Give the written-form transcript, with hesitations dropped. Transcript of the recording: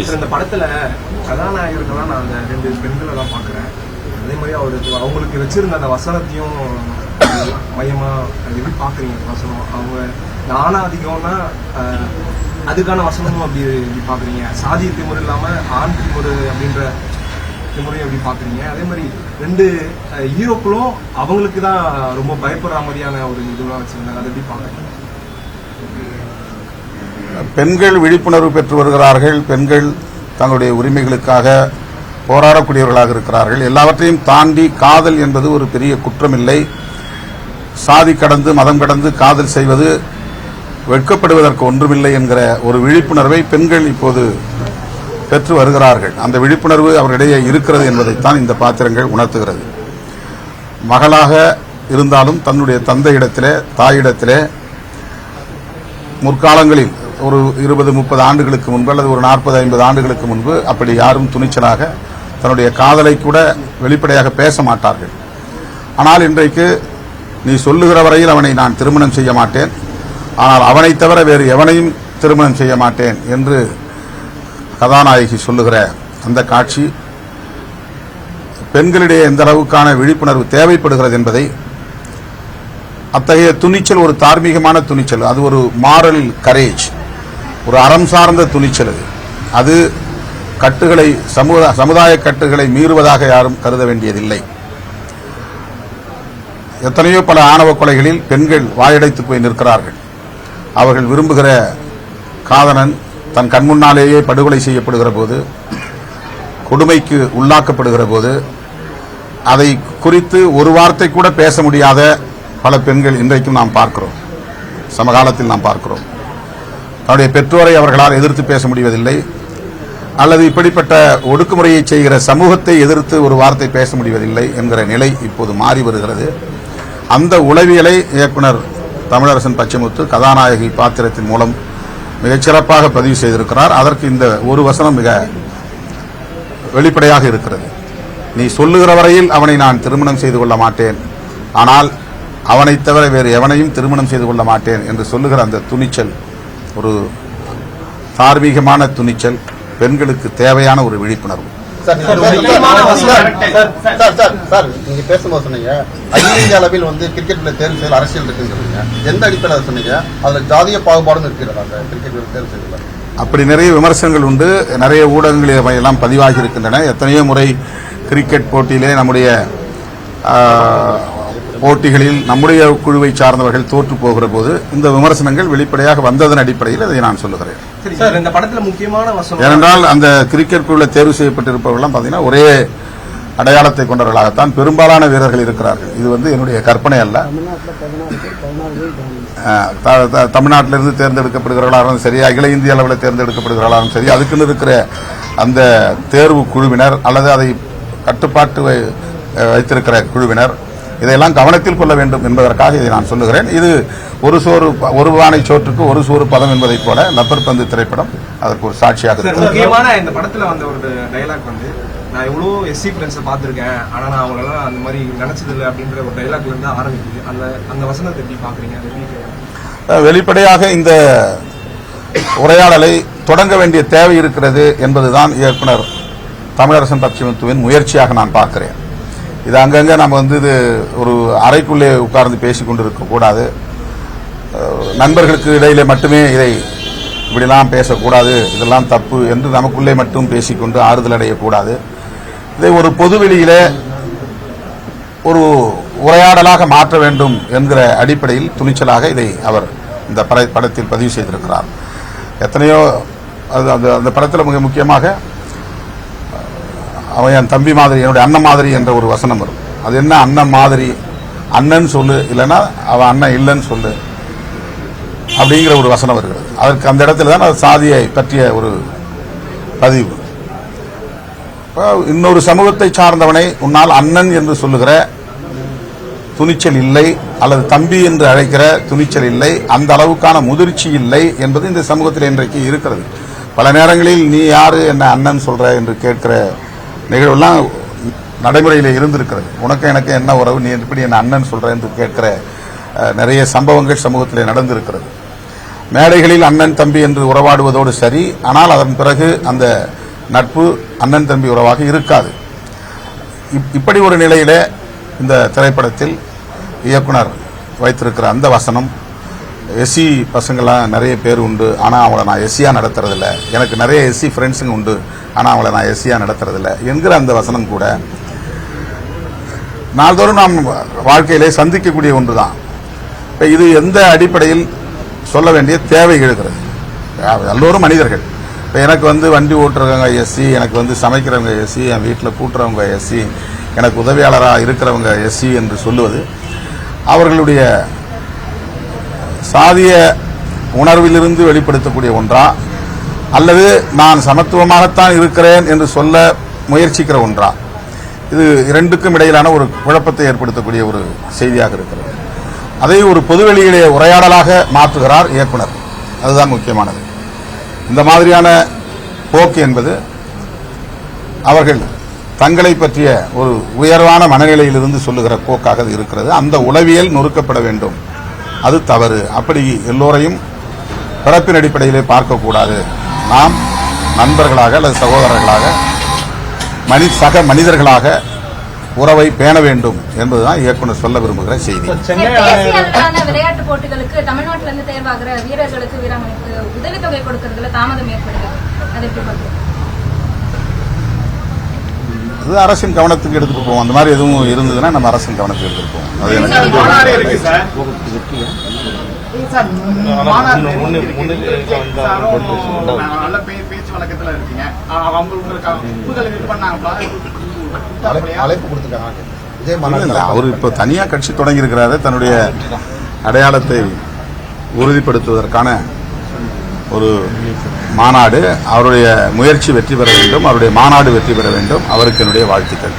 இந்த படத்துல கதாநாயகர்கள்லாம் நான் அந்த 2 பெண்களை தான் பாக்குறேன். அதே மாதிரி அவங்களுக்கு வச்சிருந்த அந்த வசனத்தையும் மையமா எப்படி பாக்குறீங்க? வசனம் அவங்க ஆனா அதிகம்னா அதுக்கான வசனமும் அப்படி எப்படி பாக்குறீங்க? சாதி திமுறை இல்லாம ஆண் திமுறை அப்படின்ற திமுறையும் எப்படி பாக்குறீங்க? அதே மாதிரி 2 ஹீரோக்களும் அவங்களுக்கு தான் ரொம்ப பயப்படுற மாதிரியான ஒரு இதுலாம் வச்சிருந்தாங்க. அதை எப்படி பாக்குறீங்க? பெண்கள் விழிப்புணர்வு பெற்று வருகிறார்கள். பெண்கள் தங்களுடைய உரிமைகளுக்காக போராடக்கூடியவர்களாக இருக்கிறார்கள். எல்லாவற்றையும் தாண்டி காதல் என்பது ஒரு பெரிய குற்றமில்லை. சாதி கடந்து மதம் கடந்து காதல் செய்வது வெட்கப்படுவதற்கு ஒன்றுமில்லை என்கிற ஒரு விழிப்புணர்வை பெண்கள் இப்போது பெற்று வருகிறார்கள். அந்த விழிப்புணர்வு அவர்களிடையே இருக்கிறது என்பதைத்தான் இந்த பாத்திரங்கள் உணர்த்துகிறது. மகளாக இருந்தாலும் தன்னுடைய தந்தையிடத்திலே தாயிடத்திலே முற்காலங்களில் ஒரு 20-30 ஆண்டுகளுக்கு முன்பு அல்லது ஒரு 40-50 ஆண்டுகளுக்கு முன்பு அப்படி யாரும் துணிச்சலாக தன்னுடைய காதலை கூட வெளிப்படையாக பேச மாட்டார்கள். ஆனால் இன்றைக்கு நீ சொல்லுகிற வரையில் அவனை நான் திருமணம் செய்ய மாட்டேன், ஆனால் அவனை தவிர வேறு எவனையும் திருமணம் செய்ய மாட்டேன் என்று கதாநாயகி சொல்லுகிற அந்த காட்சி பெண்களிடையே எந்த அளவுக்கான விழிப்புணர்வு தேவைப்படுகிறது என்பதை, அத்தகைய துணிச்சல் ஒரு தார்மீகமான துணிச்சல், அது ஒரு மாரல் கரேஜ், ஒரு அறம் சார்ந்த துணிச்சல். அது கட்டுகளை சமுதாய கட்டுகளை மீறுவதாக யாரும் கருத வேண்டியதில்லை. எத்தனையோ பல ஆணவ கொலைகளில் பெண்கள் வாயடைத்து போய் நிற்கிறார்கள். அவர்கள் விரும்புகிற காதலன் தன் கண்முன்னாலேயே படுகொலை செய்யப்படுகிற போது, கொடுமைக்கு உள்ளாக்கப்படுகிற போது அதை குறித்து ஒரு வார்த்தை கூட பேச முடியாத பல பெண்கள் இன்றைக்கும் நாம் பார்க்கிறோம், சமகாலத்தில் நாம் பார்க்கிறோம். தன்னுடைய பெற்றோரை அவர்களால் எதிர்த்து பேச முடிவதில்லை, அல்லது இப்படிப்பட்ட ஒடுக்குமுறையை செய்கிற சமூகத்தை எதிர்த்து ஒரு வார்த்தை பேச முடிவதில்லை என்கிற நிலை இப்போது மாறி வருகிறது. அந்த உளவியலை இயக்குனர் தமிழரசன் பச்சைமுத்து கதாநாயகி பாத்திரத்தின் மூலம் மிகச்சிறப்பாக பதிவு செய்திருக்கிறார். அதற்கு இந்த ஒரு வசனம் மிக வெளிப்படையாக இருக்கிறது. நீ சொல்லுகிற வரையில் அவனை நான் திருமணம் செய்து கொள்ள மாட்டேன், ஆனால் அவனை தவிர வேறு எவனையும் திருமணம் செய்து கொள்ள மாட்டேன் என்று சொல்லுகிற அந்த துணிச்சல் ஒரு தார்மீகமான துணிச்சல், பெண்களுக்கு தேவையான ஒரு விழிப்புணர்வு. நீங்க பேசும்போது சொன்னீங்க அகில இந்திய அளவில் கிரிக்கெட்ல தேர்வு செய்யல அரசியல் இருக்குன்னு, எந்த அடிப்படையில் சொன்னீங்க? அதுல ஜாதிய பாகுபாடும் இருக்கிறதா அந்த கிரிக்கெட் தேர்வு செய்யல? அப்படி நிறைய விமர்சனங்கள் உண்டு, நிறைய ஊடகங்கள் எல்லாம் பதிவாகி இருக்கின்றன. எத்தனையோ முறை கிரிக்கெட் போட்டியிலே நம்முடைய போட்டிகளில் நம்முடைய குழுவை சார்ந்தவர்கள் தோற்று போகிற போது இந்த விமர்சனங்கள் வெளிப்படையாக வந்ததன் அடிப்படையில் இதை நான் சொல்லுகிறேன். ஏனென்றால் அந்த கிரிக்கெட் குழுவில் தேர்வு செய்யப்பட்டிருப்பவர்கள் பார்த்தீங்கன்னா ஒரே அடையாளத்தை கொண்டவர்களாகத்தான் பெரும்பாலான வீரர்கள் இருக்கிறார்கள். இது என்னுடைய கற்பனை அல்ல. தமிழ்நாட்டிலிருந்து தேர்ந்தெடுக்கப்படுகிறவர்களாகவும் சரி, அகில இந்திய அளவில் தேர்ந்தெடுக்கப்படுகிறவர்களாகவும் சரி, அதுக்குன்னு இருக்கிற அந்த தேர்வு குழுவினர் அல்லது அதை கட்டுப்பாட்டு வைத்திருக்கிற குழுவினர் இதையெல்லாம் கவனத்தில் கொள்ள வேண்டும் என்பதற்காக இதை நான் சொல்லுகிறேன். இது ஒரு பானை சோற்றுக்கு ஒரு சோறு பதம் என்பதைப் போல லப்பர் பந்து திரைப்படம் அதற்கு ஒரு சாட்சியாக இருக்கு. முக்கியமான இந்த படத்துல ஒரு டைலாக் நான் எவ்வளோ எஸ்சி ஃப்ரெண்ட்ஸை பார்த்துருக்கேன், ஆனா நான் அவங்களெல்லாம் அந்த மாதிரி நினைச்சதில்லை அப்படின்ற ஒரு டைலாக்ல இருந்து ஆரம்பிக்குது. அந்த வசனத்தை எப்படி பாக்குறீங்க? வெளிப்படையாக இந்த உரையாடலை தொடங்க வேண்டிய தேவை இருக்கிறது என்பதுதான் இயக்குனர் தமிழரசன் பச்சைமுத்துவின் முயற்சியாக நான் பார்க்கிறேன். இது அங்கங்க நம்ம இது ஒரு அறைக்குள்ளே உட்கார்ந்து பேசிக் கொண்டிருக்க கூடாது. நண்பர்களுக்கு இடையிலே மட்டுமே இதை இப்படிலாம் பேசக்கூடாது, இதெல்லாம் தப்பு என்று நமக்குள்ளே மட்டும் பேசிக்கொண்டு ஆறுதல் அடையக்கூடாது. இதை ஒரு பொதுவெளியிலே ஒரு உரையாடலாக மாற்ற வேண்டும் என்கிற அடிப்படையில் துணிச்சலாக இதை அவர் இந்த படத்தில் பதிவு செய்திருக்கிறார். எத்தனையோ அந்த படத்தில் மிக முக்கியமாக அவன் என் தம்பி மாதிரி, என்னுடைய அண்ணன் மாதிரி என்ற ஒரு வசனம் வரும். அது என்ன? அண்ணன் மாதிரி, அண்ணன் சொல்லு, இல்லைன்னா அவன் அண்ணன் இல்லைன்னு சொல்லு அப்படிங்கிற ஒரு வசனம் வருகிறது. அதற்கு அந்த இடத்துல தான் அது சாதியை பற்றிய ஒரு பதிவு. இன்னொரு சமூகத்தை சார்ந்தவனை உன்னால் அண்ணன் என்று சொல்லுகிற துணிச்சல் இல்லை, அல்லது தம்பி என்று அழைக்கிற துணிச்சல் இல்லை, அந்த அளவுக்கான முதிர்ச்சி இல்லை என்பது இந்த சமூகத்தில் இன்றைக்கு இருக்கிறது. பல நேரங்களில் நீ யாரு என்ன அண்ணன் சொல்ற என்று கேட்கிற நிகழ்வெல்லாம் நடைமுறையில் இருந்திருக்கிறது. உனக்கு எனக்கு என்ன உறவு, நீ எப்படி என்ன அண்ணன் சொல்ற என்று கேட்கிற நிறைய சம்பவங்கள் சமூகத்தில் நடந்திருக்கிறது. மேடைகளில் அண்ணன் தம்பி என்று உறவாடுவதோடு சரி, ஆனால் அதன் பிறகு அந்த நட்பு அண்ணன் தம்பி உறவாக இருக்காது. இப்படி ஒரு நிலையில இந்த திரைப்படத்தில் இயக்குனர் வைத்திருக்கிற அந்த வசனம், எஸ்சி பசங்களாம் நிறைய பேர் உண்டு, ஆனால் அவங்கள நான் எஸ்சியா நடத்துறதில்ல, எனக்கு நிறைய எஸ்சி ஃப்ரெண்ட்ஸுங்க உண்டு, ஆனால் அவங்கள நான் எஸ்சியா நடத்துறதில்ல என்கிற அந்த வசனம் கூட நாள்தோறும் நாம் வாழ்க்கையிலே சந்திக்கக்கூடிய ஒன்றுதான். இது எந்த அடிப்படையில் சொல்ல வேண்டிய தேவை எழுகிறது? எல்லோரும் மனிதர்கள். இப்போ எனக்கு வண்டி ஓட்டுறவங்க எஸ்சி, எனக்கு சமைக்கிறவங்க எஸ்சி, என் வீட்டில் கூட்டுறவங்க எஸ்சி, எனக்கு உதவியாளராக இருக்கிறவங்க எஸ்சி என்று சொல்லுவது அவர்களுடைய சாதிய உணர்விலிருந்து வெளிப்படுத்தக்கூடிய ஒன்றா, அல்லது நான் சமத்துவமாகத்தான் இருக்கிறேன் என்று சொல்ல முயற்சிக்கிற ஒன்றா? இது இரண்டுக்கும் இடையிலான ஒரு குழப்பத்தை ஏற்படுத்தக்கூடிய ஒரு செய்தியாக இருக்கிறது. அதை ஒரு பொதுவெளியிலே உரையாடலாக மாற்றுகிறார் இயக்குனர். அதுதான் முக்கியமானது. இந்த மாதிரியான போக்கு என்பது அவர்கள் தங்களை பற்றிய ஒரு உயர்வான மனநிலையிலிருந்து சொல்லுகிற போக்காக இருக்கிறது. அந்த உளவியல் நொறுக்கப்பட வேண்டும். அது தவறு. அப்படி எல்லோரையும் பிறப்பின் அடிப்படையிலே பார்க்கக்கூடாது. நாம் நண்பர்களாக அல்லது சகோதரர்களாக சக மனிதர்களாக உறவை பேண வேண்டும் என்பதுதான் இயக்குனர் சொல்ல விரும்புகிற செய்தி. விளையாட்டு போட்டிகளுக்கு தமிழ்நாட்டிலிருந்து தேர்வாகிற வீரர்களுக்கு வீராங்கனைக்கு உதவித்தொகை கொடுக்கறதுல தாமதம் ஏற்படுகிறது. அதை எப்படி பார்க்கிறீங்க? அது அரசின் கவனத்துக்கு எடுத்துட்டு போவோம். அந்த மாதிரி எதுவும் இருந்ததுன்னா நம்ம அரசின் கவனத்துக்கு எடுத்துட்டு போவோம். அது அவர் இப்ப தனியா கட்சி தொடங்கி இருக்கிறாரு. தன்னுடைய அடையாளத்தை உறுதிப்படுத்துவதற்கான ஒரு மாநாடு. அவருடைய முயற்சி வெற்றி பெற வேண்டும். அவருடைய மாநாடு வெற்றி பெற வேண்டும். அவருக்கு என்னுடைய வாழ்த்துக்கள்.